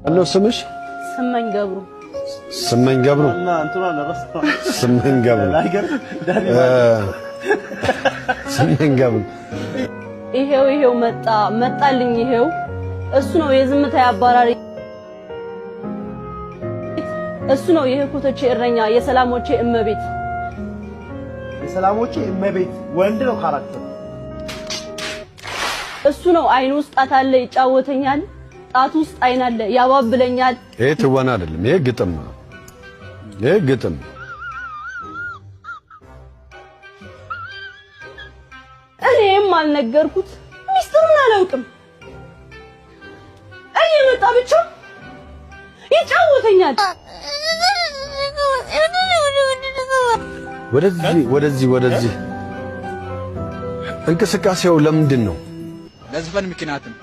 አለው ስምሽ? ስመኝ ገብሩ። ስመኝ ገብሩ እና እንትና ነረስታ ስመኝ ገብሩ ስመኝ ገብሩ ይሄው መጣልኝ። ይሄው እሱ ነው የዝምታ አባራሪ፣ እሱ ነው የህኩቶቼ እረኛ፣ የሰላሞቼ እመቤት። የሰላሞቼ እመቤት ወንድ ነው ካራክተር። እሱ ነው አይኑ ውስጥ ጣት አለ ይጫወተኛል፣ ጣት ውስጥ አይን አለ ያባብለኛል። ይሄ ትወና አይደለም፣ ይሄ ግጥም ነው። ይሄ ግጥም እኔም አልነገርኩት ሚስጥሩን አላውቅም። እየመጣ ብቻ ይጫወተኛል። ወደዚህ እንቅስቃሴው ለምንድን ነው? ለዝፈን ምክንያት ነው።